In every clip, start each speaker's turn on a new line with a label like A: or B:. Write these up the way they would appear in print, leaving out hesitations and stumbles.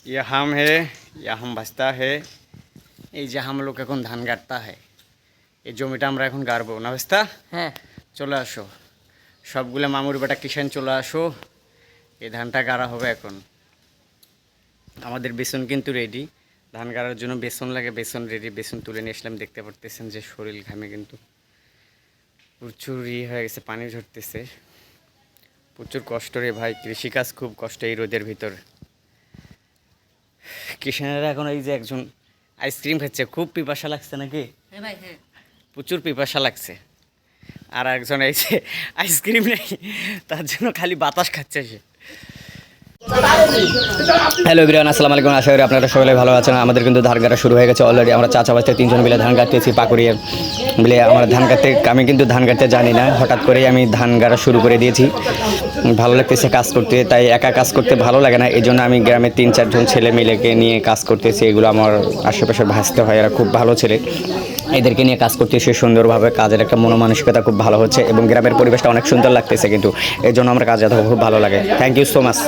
A: ये हम है या हम बस्ता है এই যে हम लोग এখন ধান কাটতা है এই জমিটা আমরা এখন গাড়বো না বস্তা
B: হ্যাঁ
A: চলে আসো সবগুলো মামুর বেটা কিষান চলে আসো এই ধানটা গাড়া হবে এখন আমাদের বেসন কিন্তু রেডি ধান গাড়ার জন্য বেসন লাগে বেসন রেডি বেসন তুলে নিয়ে আসলাম দেখতে পারতেছেন যে শরীর ঘামে কিন্তু প্রচুর হয়ে গেছে পানি ঝরতেছে প্রচুর কষ্ট রে ভাই কৃষিকাজ খুব কষ্ট এই রোদের ভিতর কিষানেরা এখন এই যে একজন আইসক্রিম খাচ্ছে খুব পিপাসা লাগছে নাকি
B: হ্যাঁ ভাই হ্যাঁ
A: প্রচুর পিপাসা লাগছে আর একজন এই যে আইসক্রিম নেই তার জন্য খালি বাতাস খাচ্ছে সে হ্যালো এভরিওয়ান আসসালামু আলাইকুম আশা করি আপনারা সকলে ভালো আছেন আমাদের কিন্তু ধান কাটা শুরু হয়ে গেছে অলরেডি আমরা চাচা বাচ্চা তিনজন মিলে ধান কাটতেছি পাকুড়িয়ে মিলে আমরা ধান কাটতে আমি কিন্তু ধান কাটতে জানি না হঠাৎ করেই আমি ধান গাড়া শুরু করে দিয়েছি ভালো লাগতেছে কাজ করতে তাই একা কাজ করতে ভালো লাগে না এই জন্য আমি গ্রামের 3-4 জন ছেলে মিলেকে নিয়ে কাজ করতেছি এগুলো আমার আশেপাশে ভাসতে হয় এরা খুব ভালো ছেলে এদেরকে নিয়ে কাজ করতেছি সুন্দরভাবে কাজের একটা মনোমানসিকতা খুব ভালো হচ্ছে এবং গ্রামের পরিবেশটা অনেক সুন্দর লাগতেছে কিন্তু এই জন্য আমার কাজে খুব ভালো লাগে থ্যাংক ইউ সো মাচ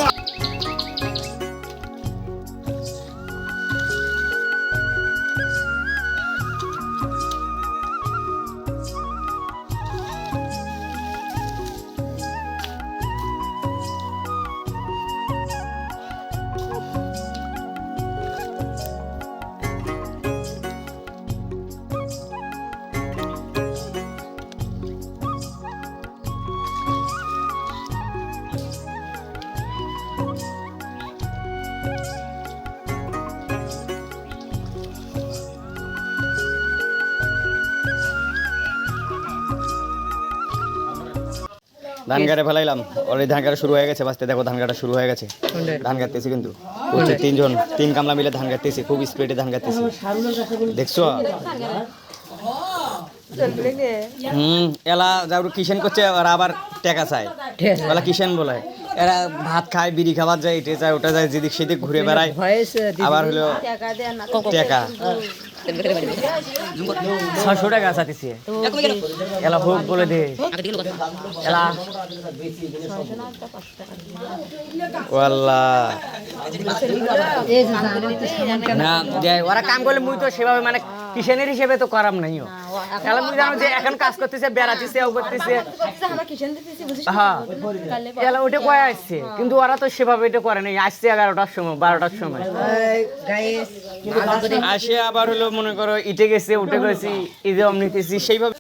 A: ধান কাটে ফেলাইলাম অলরেডি ধান কাটা শুরু হয়ে গেছে বাঁচতে দেখো ধান কাটা শুরু হয়ে গেছে ধান কাটতেছি কিন্তু হচ্ছে 3 কামলা মিলে ধান কাটতেছি খুব স্পিডে ধান কাটতেছি দেখছো এলা যাও কিষেন করছে আর আবার টেকা চায় এলা কিষেন বলে এরা ভাত খায় বিড়ি খাবার যায় এটা যায় ওটা যায় যেদিক সেদিক ঘুরে বেড়ায় আবার হলো টেকা 600 টাকা চাইতেছি এলা হোক বলে দে এলা ওয়াল্লাহ না দেয় ওরা কাম করলে মুই তো সেভাবে মানে কিষেনের হিসেবে তো করাম নাই এলা মুই জানো যে এখন কাজ করতেছে বেড়াতেছে ও করতেছে হ্যাঁ এলা ওটা কয়ে আসছে কিন্তু ওরা তো সেভাবে এটা করে নাই আসছে 11টার সময় 12টার সময় আসে আবার হলো মনে করো ইটে গেছে উঠে গেছি এই যে অমনিতেছি সেইভাবে